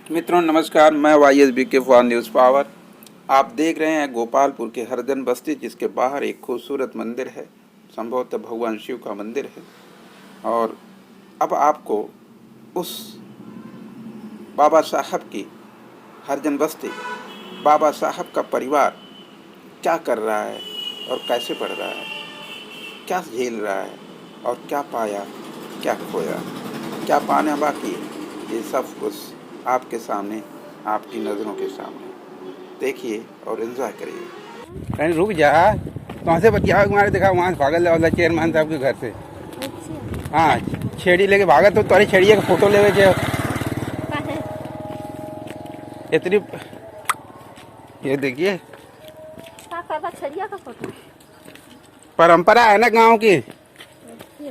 मित्रों नमस्कार, मैं YSB के फॉर न्यूज़ पावर। आप देख रहे हैं गोपालपुर के हरजन बस्ती, जिसके बाहर एक खूबसूरत मंदिर है। संभवतः भगवान शिव का मंदिर है। और अब आपको उस बाबा साहब की हरजन बस्ती, बाबा साहब का परिवार क्या कर रहा है और कैसे बढ़ रहा है, क्या झेल रहा है और क्या पाया, क्या खोया, क्या पाना बाकी है, ये सब कुछ आपके सामने, आपकी नज़रों के सामने देखिए और एंजॉय करिए। कहीं रुक जा, कहाँ से बतिया तुम्हारे देखा वहाँ से भागल वाला चेयरमैन साहब के घर से। हाँ, छेड़ी लेके भागा तो तुम्हारी छेड़िया का फोटो लेवे थे इतनी। ये देखिए छड़िया का फोटो, परंपरा है ना गांव की।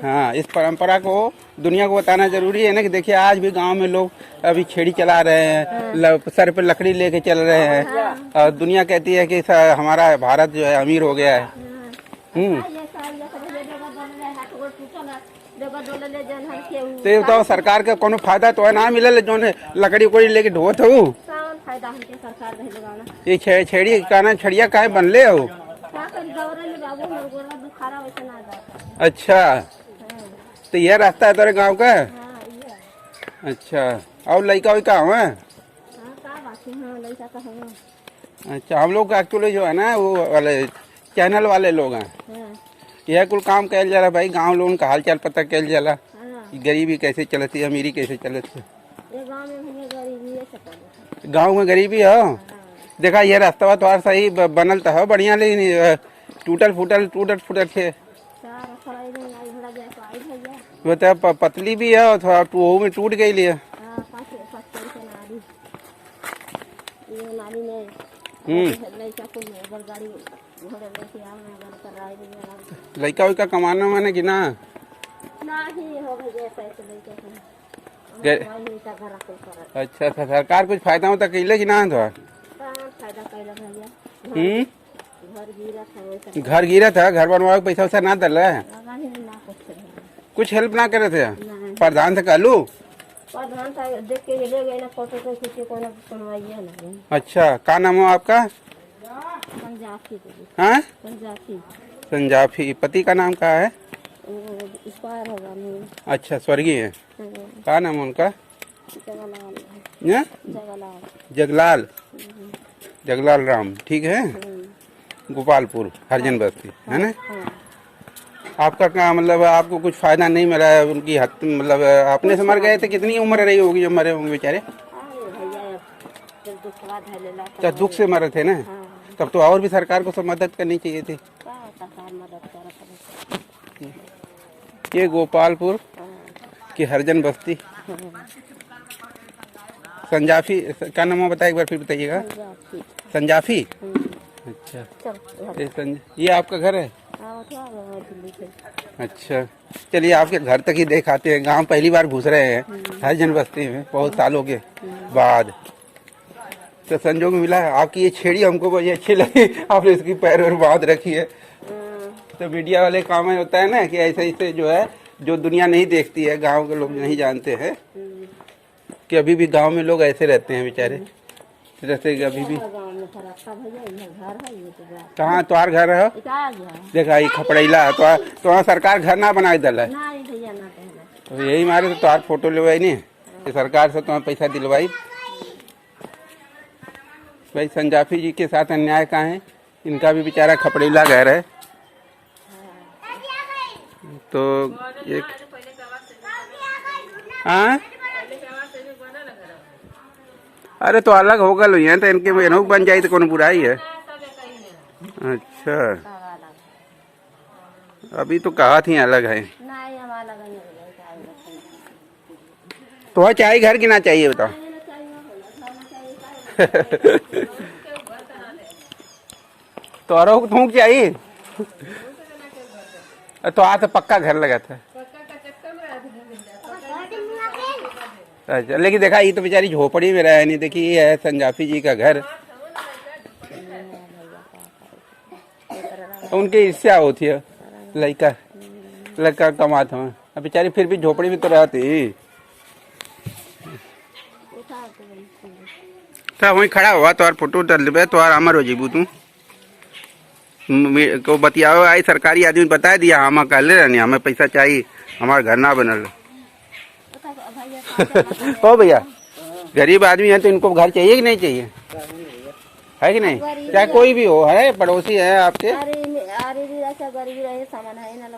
हाँ, इस परंपरा को दुनिया को बताना जरूरी है ना कि देखिए आज भी गांव में लोग अभी छेड़ी चला रहे हैं, सर पे लकड़ी लेके चल रहे हैं। और दुनिया कहती है कि हमारा भारत जो है अमीर हो गया है। तो ये बताओ, सरकार का कोनो फायदा तो है ना मिले जो लकड़ी उकड़ी लेके ढोत हो। ये छेड़ी कहना छड़िया काहे बनले हो। अच्छा, तो यह रास्ता है तेरे गांव का। अच्छा, और लड़का वही कहाँ है। अच्छा, हम लोग एक्चुअली जो है ना वो वाले चैनल वाले लोग हैं। यह कुल काम कैल जाला भाई, गांव लोगों का हाल चाल पता कैल जाला, गरीबी कैसे चलती है, अमीरी कैसे चलती है। गांव में गरीबी हो। देखा ये रास्ता तो सही बनल तो है बढ़िया, लेकिन टूटल फूटल थे। वो तो पतली भी है और थोड़ा वो में टूट गई लिया। लड़का वैका कमाना मैंने कि ना। अच्छा, सरकार कुछ फायदा होता कैले कि ना। घर गिरा था, घर बनवा पैसा वैसा ना दल है, कुछ हेल्प ना करे थे। प्रधान से कहलू। देख के ले गए ना फोटो तो खींचे को ना बनवाइए ना। अच्छा, क्या नाम हो आपका। संजाफी। हाँ, संजाफी। पति का नाम क्या है। अच्छा, स्वर्गीय है। क्या नाम है उनका। जगलाल। जगलाल राम, ठीक है। गोपालपुर हरजन बस्ती है ना। आपका क्या मतलब, आपको कुछ फायदा नहीं मिला है उनकी मतलब अपने से मर गए थे। कितनी उम्र रही होगी जब मरे होंगे बेचारे। क्या दुख से मरे थे ना। तब तो और भी सरकार को सब मदद करनी चाहिए थी। ये गोपालपुर की हरजन बस्ती। संजाफी का नाम बताइए एक बार फिर बताइएगा। संजाफी। अच्छा, ये आपका घर है। अच्छा, चलिए आपके घर तक ही दिखाते हैं। गांव पहली बार घुस रहे हैं हरजन बस्ती में बहुत सालों के बाद। तो संजोग मिला है। आपकी ये छेड़ी हमको बहुत अच्छी लगी, आपने इसकी पैर और बांध रखी है। तो मीडिया वाले काम में होता है ना कि ऐसे ऐसे जो है, जो दुनिया नहीं देखती है, गांव के लोग नहीं जानते हैं कि अभी भी गांव में लोग ऐसे रहते हैं बेचारे। जैसे अभी भी कहाँ तुम्हार घर है। देखा ये खपड़ैला है तो वहाँ सरकार घर ना बनाए दल है। तो यही मारे तो तुम्हार फोटो लेवाई नहीं कि सरकार से तुम्हें पैसा दिलवाई। भाई संजाफी जी के साथ अन्याय कहाँ है। इनका भी बेचारा खपड़ैला घर है। तो एक हाँ, अरे तो अलग हो गल है तो इनके एनहु बन जाए तो कौन बुराई है। अच्छा, अभी तो कहा थी अलग है। तो चाहिए घर की ना चाहिए बताओ। तो अरो थूक चाहिए। तो आज तो पक्का घर लगा था। अच्छा, लेकिन देखा ये तो बेचारी झोपड़ी में रहा नहीं। देखिए ये है संजाफी जी का घर। उनकी ईर्ष्या होती है, लड़का कमाता हूँ। बेचारी फिर भी झोपड़ी में तो रहती। तो वहीं खड़ा हुआ तो फोटो डाल देवे तो अमर हो जीबू तू को बतियाओ आई सरकारी आदमी बता दिया हम कह ले रहनी हमें पैसा चाहिए हमारा घर ना बनल। ओ भैया गरीब आदमी है तो इनको घर चाहिए कि नहीं चाहिए, है कि नहीं, चाहे कोई भी हो, है पड़ोसी है आपके।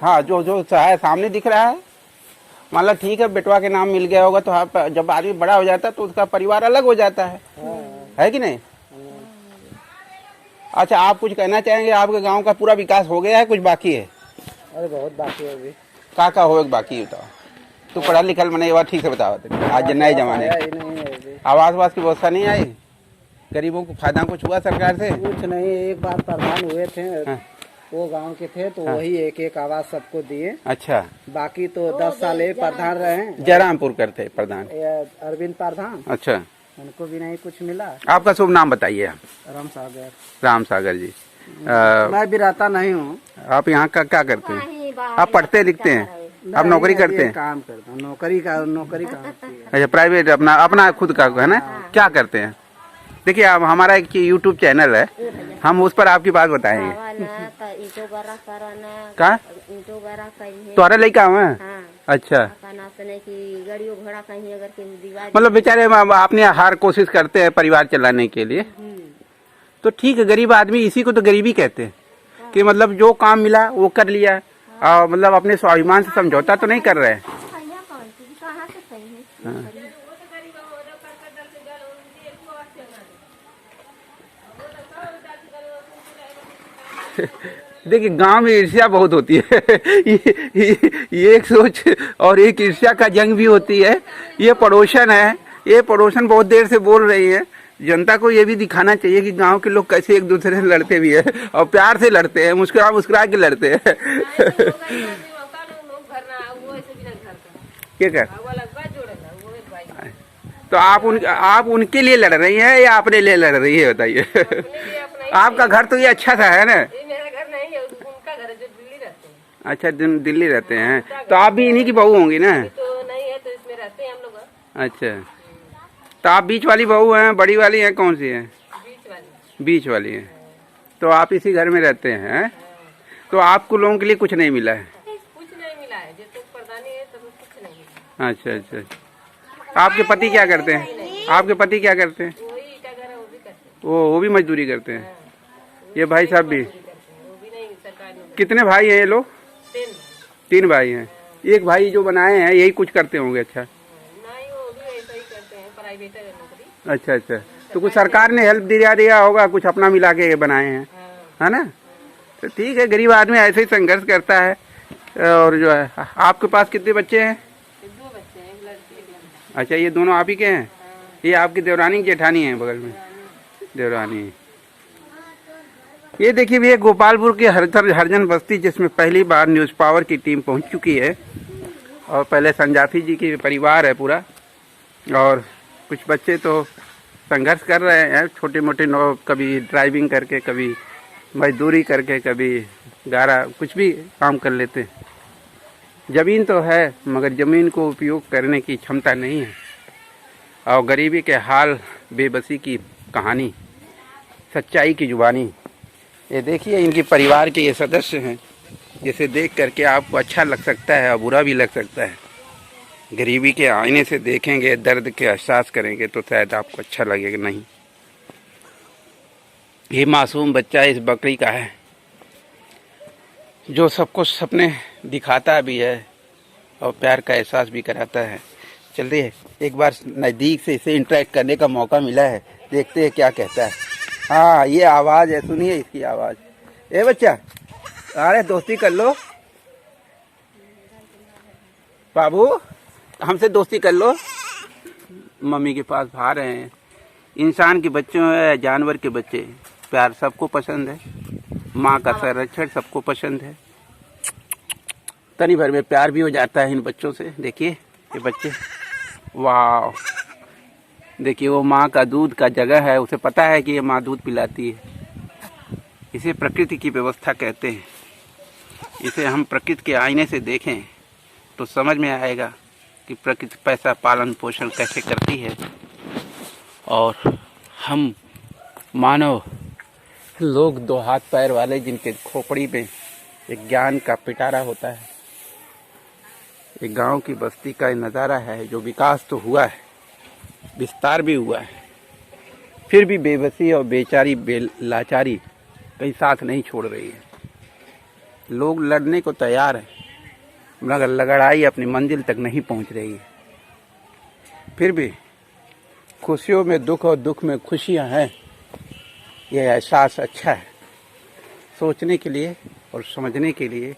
हाँ जो है सामने दिख रहा है, मतलब ठीक है बेटवा के नाम मिल गया होगा तो आप जब आदमी बड़ा हो जाता है तो उसका परिवार अलग हो जाता है कि नहीं। अच्छा आप कुछ कहना चाहेंगे, आपके गांव का पूरा विकास हो गया है कुछ बाकी है? अरे बहुत बाकी है अभी। का हो बाकी बताओ तू पढ़ा लिखल मैंने ये बात ठीक से बताओ। आज नए जमाने आवास वास की व्यवस्था नहीं आई, गरीबों को फायदा कुछ हुआ सरकार से? कुछ नहीं, एक बार प्रधान हुए थे वो गांव के थे तो वही एक आवास सबको दिए। अच्छा बाकी तो 10 साल प्रधान रहे। जयरामपुर करते प्रधान अरविंद प्रधान। अच्छा उनको भी नहीं कुछ मिला। आपका शुभ नाम बताइए? राम सागर जी। मैं भी रहता नहीं हूँ। आप यहाँ का क्या करते हैं? आप पढ़ते लिखते हैं? आप नौकरी करते हैं? काम करता हूँ, नौकरी का। अच्छा प्राइवेट अपना खुद का है ना? क्या करते हैं? देखिए आप हमारा एक यूट्यूब चैनल है, हम उस पर आपकी बात बताएंगे। का तुम्हारा लड़का है? अच्छा मतलब बेचारे अपने हर कोशिश करते हैं परिवार चलाने के लिए, तो ठीक है। गरीब आदमी इसी को तो गरीबी कहते हैं कि मतलब जो काम मिला वो कर लिया और मतलब अपने स्वाभिमान से समझौता तो नहीं कर रहे हैं। देखिए गांव में ईर्ष्या बहुत होती है ये एक सोच और एक ईर्ष्या का जंग भी होती है। ये पड़ोसन है, ये पड़ोसन बहुत देर से बोल रही है। जनता को ये भी दिखाना चाहिए कि गांव के लोग कैसे एक दूसरे से लड़ते भी है और प्यार से लड़ते हैं, मुस्कुरा मुस्कुरा के लड़ते हैं। क्या कर तो आप उनके लिए लड़ रही हैं या अपने लिए लड़ रही है बताइए? आपका घर तो ये अच्छा सा है ना? अच्छा दिल्ली रहते हैं तो आप भी इन्हीं की बहू होंगी ना? तो नहीं है तो इसमें रहते हैं हम लोग। अच्छा तो आप बीच वाली बहू हैं, बड़ी वाली हैं, कौन सी है? बीच वाली है। तो आप इसी घर में रहते हैं? तो आपको लोगों के लिए कुछ नहीं मिला है? कुछ नहीं मिला है, जब तक प्रधानी है तब कुछ नहीं मिला। अच्छा आपके पति क्या करते हैं? आपके पति क्या करते हैं? वो भी मजदूरी करते हैं। ये भाई साहब भी? कितने भाई हैं ये लोग? 3 भाई हैं। एक भाई जो बनाए हैं यही कुछ करते होंगे। अच्छा नहीं वो भी ऐसा ही करते हैं, प्राइवेट है नौकरी। अच्छा तो कुछ सरकार ने हेल्प दिया होगा, कुछ अपना मिला के बनाए हैं, है ना? तो ठीक है, गरीब आदमी ऐसे ही संघर्ष करता है। और जो है आपके पास कितने बच्चे हैं? 2 बच्चे हैं, एक लड़की एक लड़का। अच्छा ये दोनों आप ही के हैं? ये आपकी देवरानी जेठानी है बगल में? देवरानी। ये देखिए भैया गोपालपुर की हरजन बस्ती जिसमें पहली बार न्यूज़ पावर की टीम पहुंच चुकी है और पहले संजाफी जी की परिवार है पूरा और कुछ बच्चे तो संघर्ष कर रहे हैं छोटे मोटे कभी ड्राइविंग करके, कभी मजदूरी करके, कभी गारा कुछ भी काम कर लेते हैं। ज़मीन तो है मगर ज़मीन को उपयोग करने की क्षमता नहीं है और गरीबी के हाल, बेबसी की कहानी, सच्चाई की जुबानी। ये देखिए इनके परिवार के ये सदस्य हैं जिसे देख करके आपको अच्छा लग सकता है और बुरा भी लग सकता है। गरीबी के आईने से देखेंगे, दर्द के एहसास करेंगे तो शायद आपको अच्छा लगेगा नहीं। ये मासूम बच्चा इस बकरी का है जो सबको सपने दिखाता भी है और प्यार का एहसास भी कराता है। चलिए एक बार नज़दीक से इसे इंटरेक्ट करने का मौका मिला है, देखते हैं क्या कहता है। हाँ ये आवाज़ है, सुनिए इसकी आवाज़। ए बच्चा अरे दोस्ती कर लो बाबू, हमसे दोस्ती कर लो। मम्मी के पास भा रहे हैं। इंसान के बच्चों है, जानवर के बच्चे, प्यार सबको पसंद है, माँ का संरक्षण सबको पसंद है। तनी भर में प्यार भी हो जाता है इन बच्चों से। देखिए ये बच्चे, वाह देखिए वो माँ का दूध का जगह है, उसे पता है कि ये माँ दूध पिलाती है। इसे प्रकृति की व्यवस्था कहते हैं। इसे हम प्रकृति के आईने से देखें तो समझ में आएगा कि प्रकृति पैसा पालन पोषण कैसे करती है। और हम मानव लोग दो हाथ पैर वाले जिनके खोपड़ी में एक ज्ञान का पिटारा होता है, एक गांव की बस्ती का नज़ारा है। जो विकास तो हुआ है, विस्तार भी हुआ है, फिर भी बेबसी और बेचारी लाचारी कहीं साथ नहीं छोड़ रही है। लोग लड़ने को तैयार हैं, मगर लड़ाई अपनी मंजिल तक नहीं पहुंच रही है। फिर भी खुशियों में दुख और दुख में खुशियां हैं, यह एहसास अच्छा है सोचने के लिए और समझने के लिए।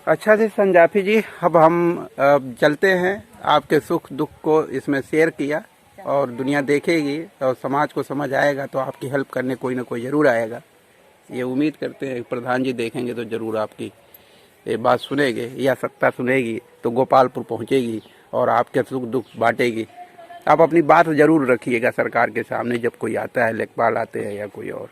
अच्छा जी संजाफी जी, अब हम चलते हैं। आपके सुख दुख को इसमें शेयर किया और दुनिया देखेगी और समाज को समझ आएगा तो आपकी हेल्प करने कोई ना कोई ज़रूर आएगा। ये उम्मीद करते हैं प्रधान जी देखेंगे तो ज़रूर आपकी ये बात सुनेंगे या सत्ता सुनेगी तो गोपालपुर पहुंचेगी और आपके सुख दुख बांटेगी। आप अपनी बात ज़रूर रखिएगा सरकार के सामने जब कोई आता है, लेखपाल आते हैं या कोई और।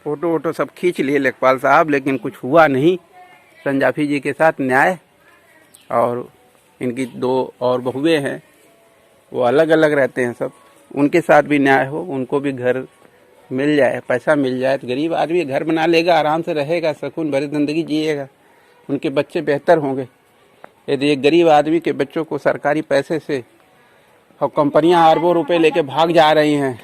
फोटो वोटो सब खींच लिए लेखपाल साहब, लेकिन कुछ हुआ नहीं संजाफी जी के साथ न्याय। और इनकी दो और बहुएं हैं, वो अलग अलग रहते हैं सब, उनके साथ भी न्याय हो, उनको भी घर मिल जाए, पैसा मिल जाए तो गरीब आदमी घर बना लेगा, आराम से रहेगा, सुकून भरी ज़िंदगी जिएगा, उनके बच्चे बेहतर होंगे। यदि एक गरीब आदमी के बच्चों को सरकारी पैसे से और कंपनियां अरबों रुपए लेके भाग जा रही हैं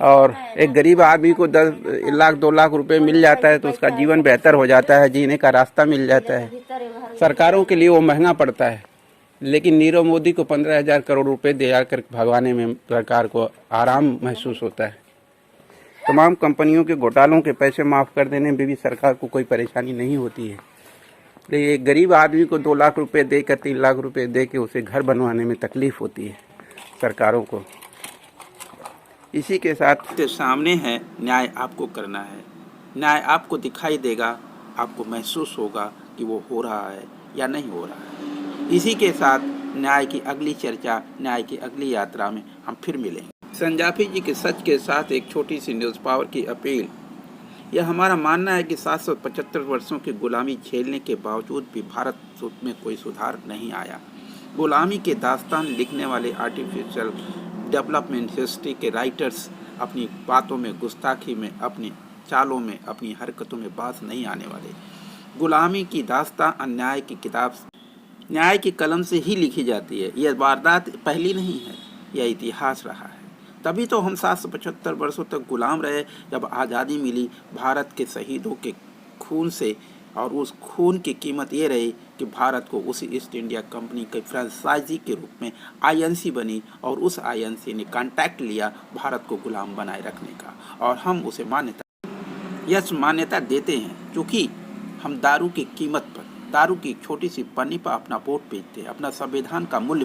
और एक गरीब आदमी को 10 लाख 2 लाख रुपए मिल जाता है तो उसका जीवन बेहतर हो जाता है, जीने का रास्ता मिल जाता है। सरकारों के लिए वो महंगा पड़ता है, लेकिन नीरव मोदी को 15,000 करोड़ रुपए दे कर भगवाने में सरकार को आराम महसूस होता है। तमाम कंपनियों के घोटालों के पैसे माफ़ कर देने में भी सरकार को कोई परेशानी नहीं होती है, लेकिन एक गरीब आदमी को 2 लाख रुपए देकर 3 लाख रुपए दे के उसे घर बनवाने में तकलीफ़ होती है सरकारों को। इसी के साथ सामने है, न्याय आपको करना है, न्याय आपको दिखाई देगा, आपको महसूस होगा कि वो हो रहा है या नहीं हो रहा है। इसी के साथ न्याय की अगली चर्चा, न्याय की अगली यात्रा में हम फिर मिलेंगे। संजाफी जी के सच के साथ एक छोटी सी न्यूज़ पावर की अपील। यह हमारा मानना है कि 775 वर्षों की गुलामी झेलने के बावजूद भी भारत में कोई सुधार नहीं आया। गुलामी के दास्तान लिखने वाले आर्टिफिशियल डेवलपमेंट हिस्ट्री के राइटर्स अपनी बातों में, गुस्ताखी में, अपनी चालों में, अपनी हरकतों में बात नहीं आने वाले। गुलामी की दास्तान अन्याय की किताब न्याय की कलम से ही लिखी जाती है। यह वारदात पहली नहीं है, यह इतिहास रहा है। तभी तो हम 775 वर्षों तक गुलाम रहे। जब आज़ादी मिली भारत के शहीदों के खून से, और उस खून की कीमत ये रही कि भारत को उसी ईस्ट इंडिया कंपनी के फ्रेंचाइजी के रूप में आईएनसी बनी और उस आईएनसी ने कॉन्ट्रैक्ट लिया भारत को गुलाम बनाए रखने का, और हम उसे मान्यता देते हैं, क्योंकि हम दारू की कीमत पर, दारू की छोटी सी पन्नी पर अपना वोट बेचते हैं, अपना संविधान का मूल्य